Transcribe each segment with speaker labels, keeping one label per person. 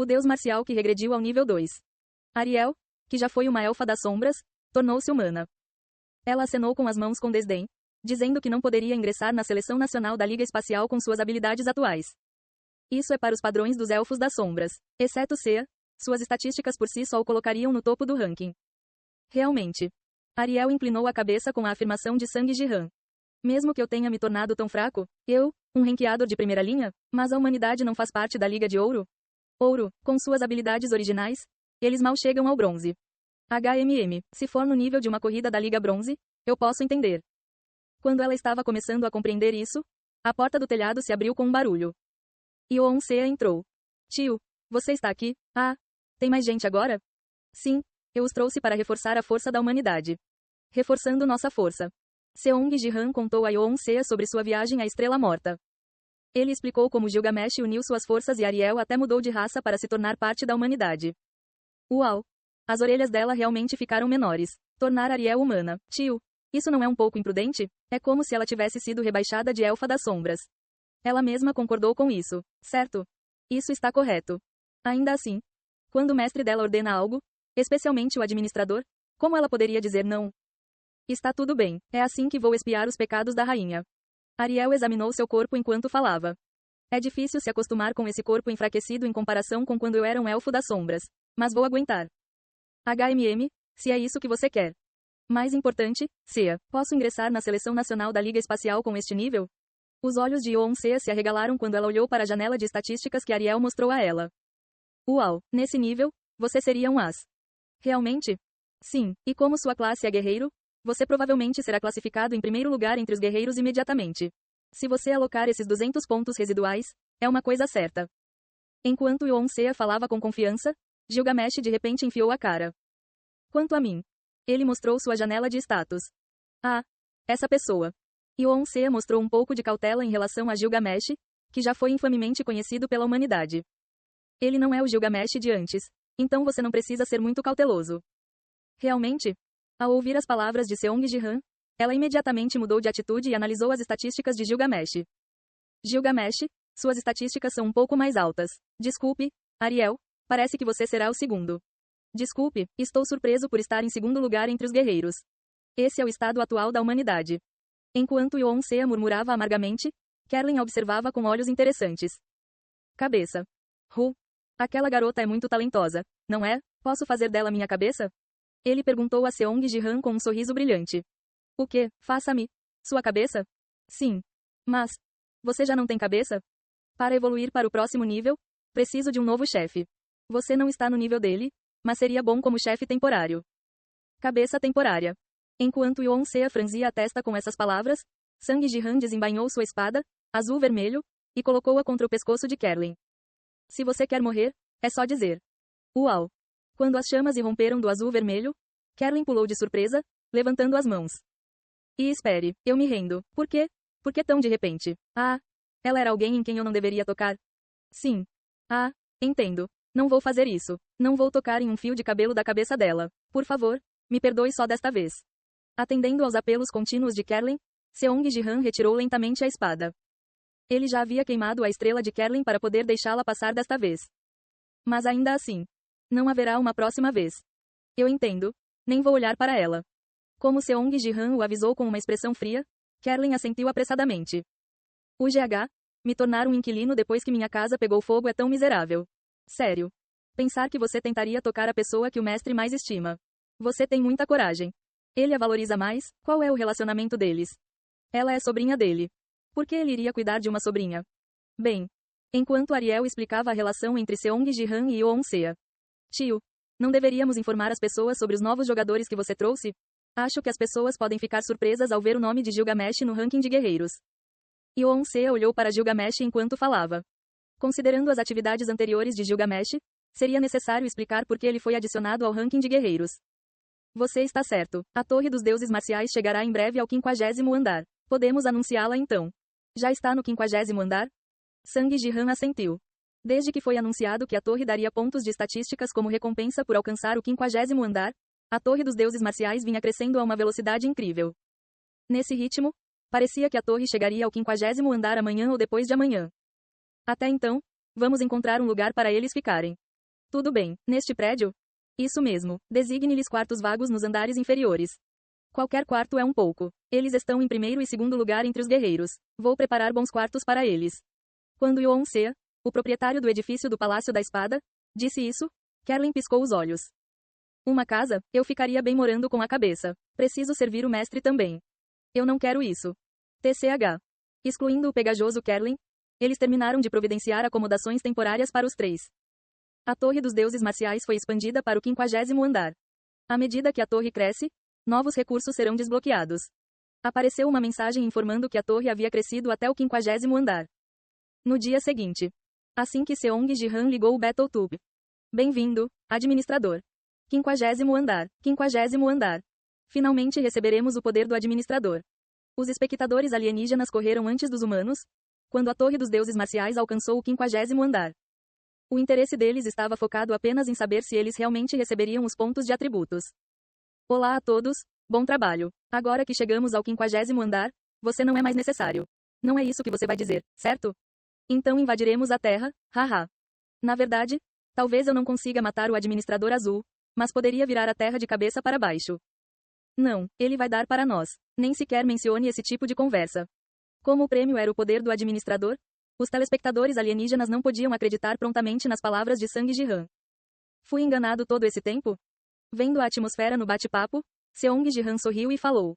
Speaker 1: O deus marcial que regrediu ao nível 2. Ariel, que já foi uma elfa das sombras, tornou-se humana. Ela acenou com as mãos com desdém, dizendo que não poderia ingressar na seleção nacional da Liga Espacial com suas habilidades atuais. Isso é para os padrões dos elfos das sombras. Exceto Sea, suas estatísticas por si só o colocariam no topo do ranking. Realmente. Ariel inclinou a cabeça com a afirmação de Sang Jihan. Mesmo que eu tenha me tornado tão fraco, eu, um ranqueador de primeira linha, mas a humanidade não faz parte da Liga de Ouro? Ouro, com suas habilidades originais, eles mal chegam ao bronze. Se for no nível de uma corrida da Liga Bronze, eu posso entender. Quando ela estava começando a compreender isso, a porta do telhado se abriu com um barulho. Sea entrou. Tio, você está aqui? Ah, tem mais gente agora? Sim, eu os trouxe para reforçar a força da humanidade. Reforçando nossa força. Seong Jihan contou a Sea sobre sua viagem à Estrela Morta. Ele explicou como Gilgamesh uniu suas forças e Ariel até mudou de raça para se tornar parte da humanidade. Uau! As orelhas dela realmente ficaram menores. Tornar Ariel humana. Tio, isso não é um pouco imprudente? É como se ela tivesse sido rebaixada de elfa das sombras. Ela mesma concordou com isso, certo? Isso está correto. Ainda assim, quando o mestre dela ordena algo, especialmente o administrador, como ela poderia dizer não? Está tudo bem, é assim que vou expiar os pecados da rainha. Ariel examinou seu corpo enquanto falava. É difícil se acostumar com esse corpo enfraquecido em comparação com quando eu era um elfo das sombras, mas vou aguentar. Se é isso que você quer. Mais importante, Sea, posso ingressar na seleção nacional da Liga Espacial com este nível? Os olhos de Sea se arregalaram quando ela olhou para a janela de estatísticas que Ariel mostrou a ela. Uau, nesse nível, você seria um as. Realmente? Sim, e como sua classe é guerreiro, você provavelmente será classificado em primeiro lugar entre os guerreiros imediatamente. Se você alocar esses 200 pontos residuais, é uma coisa certa. Enquanto Sea falava com confiança, Gilgamesh de repente enfiou a cara. Quanto a mim. Ele mostrou sua janela de status. Ah, essa pessoa. Sea mostrou um pouco de cautela em relação a Gilgamesh, que já foi infamemente conhecido pela humanidade. Ele não é o Gilgamesh de antes, então você não precisa ser muito cauteloso. Realmente? Ao ouvir as palavras de Seong Jihan, ela imediatamente mudou de atitude e analisou as estatísticas de Gilgamesh. Gilgamesh, suas estatísticas são um pouco mais altas. Desculpe, Ariel, parece que você será o segundo. Desculpe, estou surpreso por estar em segundo lugar entre os guerreiros. Esse é o estado atual da humanidade. Enquanto Sea murmurava amargamente, Kerlin observava com olhos interessantes. Cabeça. Aquela garota é muito talentosa, não é? Posso fazer dela minha cabeça? Ele perguntou a Seong Jihan com um sorriso brilhante. O que? Faça-me. Sua cabeça? Sim. Mas, você já não tem cabeça? Para evoluir para o próximo nível, preciso de um novo chefe. Você não está no nível dele, mas seria bom como chefe temporário. Cabeça temporária. Enquanto Sea franzia a testa com essas palavras, Sang Jihan desembainhou sua espada, azul-vermelho, e colocou-a contra o pescoço de Kerlin. Se você quer morrer, é só dizer. Uau! Quando as chamas irromperam do azul-vermelho, Kerlin pulou de surpresa, levantando as mãos. E espere, eu me rendo. Por quê? Por que tão de repente? Ah! Ela era alguém em quem eu não deveria tocar? Sim. Ah, entendo. Não vou fazer isso. Não vou tocar em um fio de cabelo da cabeça dela. Por favor, me perdoe só desta vez. Atendendo aos apelos contínuos de Kerlin, Seong Jihan retirou lentamente a espada. Ele já havia queimado a estrela de Kerlin para poder deixá-la passar desta vez. Mas ainda assim, não haverá uma próxima vez. Eu entendo. Nem vou olhar para ela. Como Seong Jihan o avisou com uma expressão fria, Kerlin assentiu apressadamente. O GH, me tornar um inquilino depois que minha casa pegou fogo é tão miserável. Sério. Pensar que você tentaria tocar a pessoa que o mestre mais estima. Você tem muita coragem. Ele a valoriza mais? Qual é o relacionamento deles? Ela é sobrinha dele. Por que ele iria cuidar de uma sobrinha? Bem, enquanto Ariel explicava a relação entre Seong Jihan e Sea. Tio, não deveríamos informar as pessoas sobre os novos jogadores que você trouxe? Acho que as pessoas podem ficar surpresas ao ver o nome de Gilgamesh no ranking de guerreiros. Sea olhou para Gilgamesh enquanto falava. Considerando as atividades anteriores de Gilgamesh, seria necessário explicar por que ele foi adicionado ao ranking de guerreiros. Você está certo. A Torre dos Deuses Marciais chegará em breve ao 50º andar. Podemos anunciá-la então. Já está no 50º andar? Sang Jihan assentiu. Desde que foi anunciado que a torre daria pontos de estatísticas como recompensa por alcançar o 50º andar, a Torre dos Deuses Marciais vinha crescendo a uma velocidade incrível. Nesse ritmo, parecia que a torre chegaria ao 50º andar amanhã ou depois de amanhã. Até então, vamos encontrar um lugar para eles ficarem. Tudo bem, neste prédio? Isso mesmo, designe-lhes quartos vagos nos andares inferiores. Qualquer quarto é um pouco. Eles estão em primeiro e segundo lugar entre os guerreiros. Vou preparar bons quartos para eles. Quando Yonsea, o proprietário do edifício do Palácio da Espada, disse isso, Kerlin piscou os olhos. Uma casa, eu ficaria bem morando com a cabeça. Preciso servir o mestre também. Eu não quero isso. TCH. Excluindo o pegajoso Kerlin, eles terminaram de providenciar acomodações temporárias para os três. A Torre dos Deuses Marciais foi expandida para o 50º andar. À medida que a torre cresce, novos recursos serão desbloqueados. Apareceu uma mensagem informando que a torre havia crescido até o 50º andar. No dia seguinte, assim que Seong Ji-han ligou o Battletube. Bem-vindo, administrador. 50º andar, 50º andar. Finalmente receberemos o poder do administrador. Os espectadores alienígenas correram antes dos humanos, quando a Torre dos Deuses Marciais alcançou o 50º andar. O interesse deles estava focado apenas em saber se eles realmente receberiam os pontos de atributos. Olá a todos, bom trabalho. Agora que chegamos ao 50º andar, você não é mais necessário. Não é isso que você vai dizer, certo? Então invadiremos a Terra, haha. Na verdade, talvez eu não consiga matar o administrador azul, mas poderia virar a Terra de cabeça para baixo. Não, ele vai dar para nós. Nem sequer mencione esse tipo de conversa. Como o prêmio era o poder do administrador, os telespectadores alienígenas não podiam acreditar prontamente nas palavras de Sang Ji-han. Fui enganado todo esse tempo? Vendo a atmosfera no bate-papo, Seong Ji-han sorriu e falou.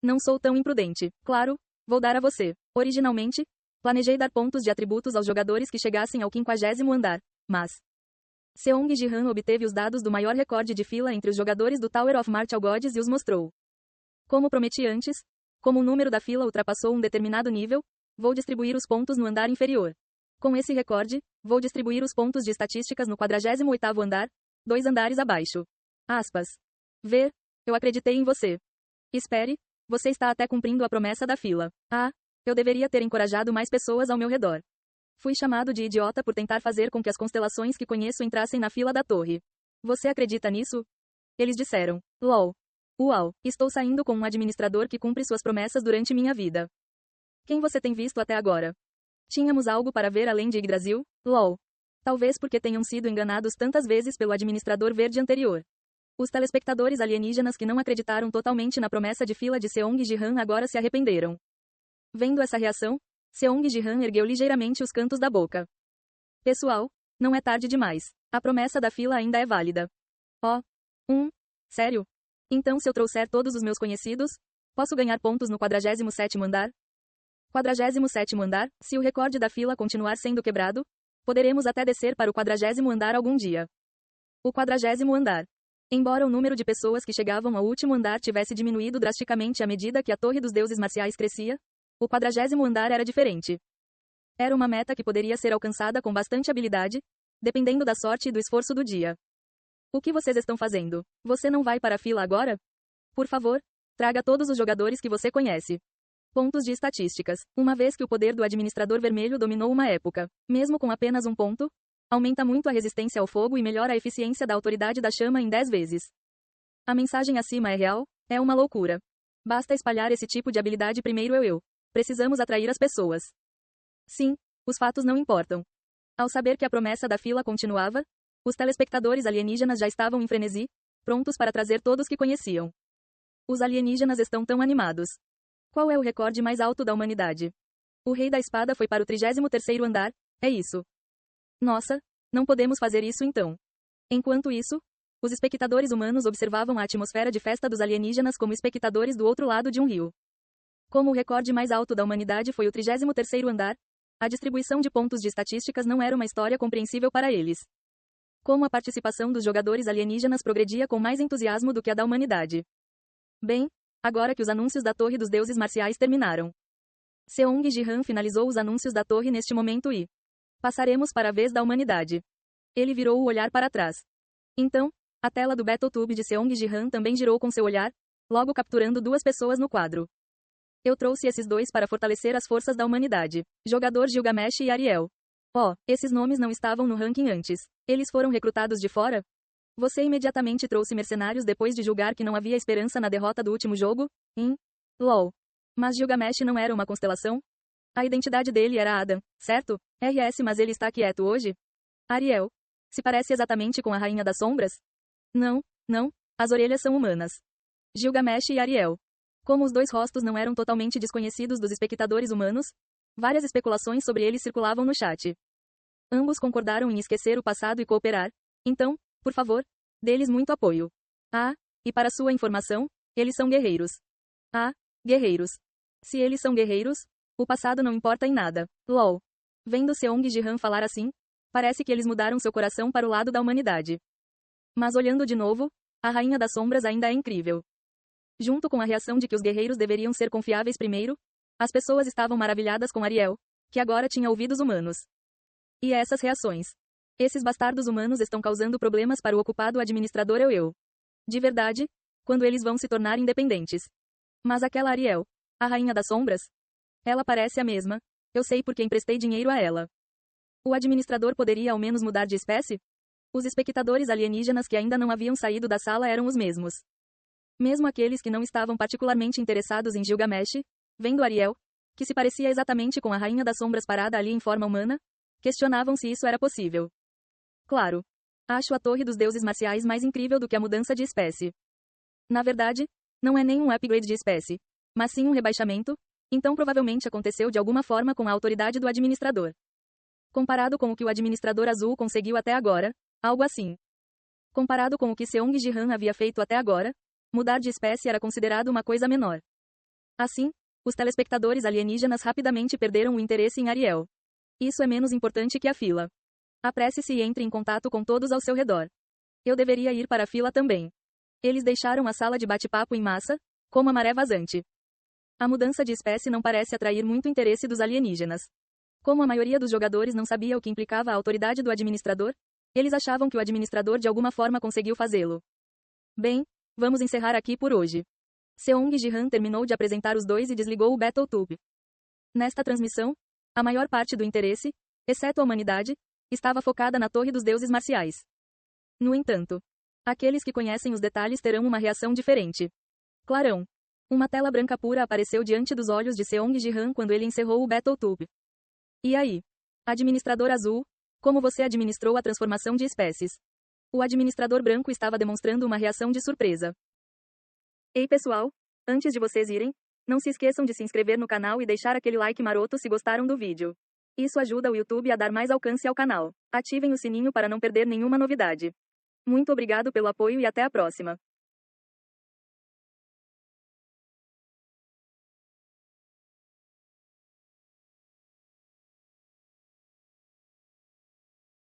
Speaker 1: Não sou tão imprudente. Claro, vou dar a você. Originalmente, planejei dar pontos de atributos aos jogadores que chegassem ao 50º andar, mas Seong Ji-han obteve os dados do maior recorde de fila entre os jogadores do Tower of Martial Gods e os mostrou. Como prometi antes, como o número da fila ultrapassou um determinado nível, vou distribuir os pontos no andar inferior. Com esse recorde, vou distribuir os pontos de estatísticas no 48º andar, 2 andares abaixo. Aspas. Ver, eu acreditei em você. Espere, você está até cumprindo a promessa da fila. Ah, eu deveria ter encorajado mais pessoas ao meu redor. Fui chamado de idiota por tentar fazer com que as constelações que conheço entrassem na fila da torre. Você acredita nisso? Eles disseram. LOL. Uau, estou saindo com um administrador que cumpre suas promessas durante minha vida. Quem você tem visto até agora? Tínhamos algo para ver além de Yggdrasil? LOL. Talvez porque tenham sido enganados tantas vezes pelo administrador verde anterior. Os telespectadores alienígenas que não acreditaram totalmente na promessa de fila de Seong Ji-han agora se arrependeram. Vendo essa reação, Seong Ji-han ergueu ligeiramente os cantos da boca. Pessoal, não é tarde demais. A promessa da fila ainda é válida. Oh. Sério? Então se eu trouxer todos os meus conhecidos, posso ganhar pontos no 47º andar? 47º andar, se o recorde da fila continuar sendo quebrado, poderemos até descer para o 40º andar algum dia. O 40º andar. Embora o número de pessoas que chegavam ao último andar tivesse diminuído drasticamente à medida que a Torre dos Deuses Marciais crescia, o 40º andar era diferente. Era uma meta que poderia ser alcançada com bastante habilidade, dependendo da sorte e do esforço do dia. O que vocês estão fazendo? Você não vai para a fila agora? Por favor, traga todos os jogadores que você conhece. Pontos de estatísticas. Uma vez que o poder do administrador vermelho dominou uma época, mesmo com apenas um ponto, aumenta muito a resistência ao fogo e melhora a eficiência da autoridade da chama em 10 vezes. A mensagem acima é real? É uma loucura. Basta espalhar esse tipo de habilidade primeiro eu. Precisamos atrair as pessoas. Sim, os fatos não importam. Ao saber que a promessa da fila continuava, os telespectadores alienígenas já estavam em frenesi, prontos para trazer todos que conheciam. Os alienígenas estão tão animados. Qual é o recorde mais alto da humanidade? O Rei da Espada foi para o 33º andar, é isso. Nossa, não podemos fazer isso então. Enquanto isso, os espectadores humanos observavam a atmosfera de festa dos alienígenas como espectadores do outro lado de um rio. Como o recorde mais alto da humanidade foi o 33º andar, a distribuição de pontos de estatísticas não era uma história compreensível para eles. Como a participação dos jogadores alienígenas progredia com mais entusiasmo do que a da humanidade. Bem, agora que os anúncios da Torre dos Deuses Marciais terminaram. Seong Ji-han finalizou os anúncios da torre neste momento e passaremos para a vez da humanidade. Ele virou o olhar para trás. Então, a tela do Battletube de Seong Ji-han também girou com seu olhar, logo capturando 2 pessoas no quadro. Eu trouxe esses 2 para fortalecer as forças da humanidade. Jogador Gilgamesh e Ariel. Oh, esses nomes não estavam no ranking antes. Eles foram recrutados de fora? Você imediatamente trouxe mercenários depois de julgar que não havia esperança na derrota do último jogo? LOL. Mas Gilgamesh não era uma constelação? A identidade dele era Adam, certo? RS, mas ele está quieto hoje? Ariel. Se parece exatamente com a Rainha das Sombras? Não, não, as orelhas são humanas. Gilgamesh e Ariel. Como os dois rostos não eram totalmente desconhecidos dos espectadores humanos, várias especulações sobre eles circulavam no chat. Ambos concordaram em esquecer o passado e cooperar. Então, por favor, dê-lhes muito apoio. Ah, e para sua informação, eles são guerreiros. Ah, guerreiros. Se eles são guerreiros, o passado não importa em nada. LOL. Vendo Seong Ji-han falar assim, parece que eles mudaram seu coração para o lado da humanidade. Mas olhando de novo, a Rainha das Sombras ainda é incrível. Junto com a reação de que os guerreiros deveriam ser confiáveis primeiro, as pessoas estavam maravilhadas com Ariel, que agora tinha ouvidos humanos. E essas reações. Esses bastardos humanos estão causando problemas para o ocupado administrador Eu. De verdade, quando eles vão se tornar independentes. Mas aquela Ariel, a Rainha das Sombras? Ela parece a mesma, eu sei porque emprestei dinheiro a ela. O administrador poderia ao menos mudar de espécie? Os espectadores alienígenas que ainda não haviam saído da sala eram os mesmos. Mesmo aqueles que não estavam particularmente interessados em Gilgamesh, vendo Ariel, que se parecia exatamente com a Rainha das Sombras parada ali em forma humana, questionavam se isso era possível. Claro. Acho a Torre dos Deuses Marciais mais incrível do que a mudança de espécie. Na verdade, não é nem um upgrade de espécie, mas sim um rebaixamento, então provavelmente aconteceu de alguma forma com a autoridade do administrador. Comparado com o que o administrador azul conseguiu até agora, algo assim. Comparado com o que Seong Ji-han havia feito até agora, mudar de espécie era considerado uma coisa menor. Assim, os telespectadores alienígenas rapidamente perderam o interesse em Ariel. Isso é menos importante que a fila. Apresse-se e entre em contato com todos ao seu redor. Eu deveria ir para a fila também. Eles deixaram a sala de bate-papo em massa, como a maré vazante. A mudança de espécie não parece atrair muito interesse dos alienígenas. Como a maioria dos jogadores não sabia o que implicava a autoridade do administrador, eles achavam que o administrador de alguma forma conseguiu fazê-lo. Bem, vamos encerrar aqui por hoje. Seong Ji-han terminou de apresentar os dois e desligou o BattleTube. Nesta transmissão, a maior parte do interesse, exceto a humanidade, estava focada na Torre dos Deuses Marciais. No entanto, aqueles que conhecem os detalhes terão uma reação diferente. Clarão. Uma tela branca pura apareceu diante dos olhos de Seong Ji-han quando ele encerrou o BattleTube. E aí? Administrador azul, como você administrou a transformação de espécies? O administrador branco estava demonstrando uma reação de surpresa. Ei pessoal, antes de vocês irem, não se esqueçam de se inscrever no canal e deixar aquele like maroto se gostaram do vídeo. Isso ajuda o YouTube a dar mais alcance ao canal. Ativem o sininho para não perder nenhuma novidade. Muito obrigado pelo apoio e até a próxima.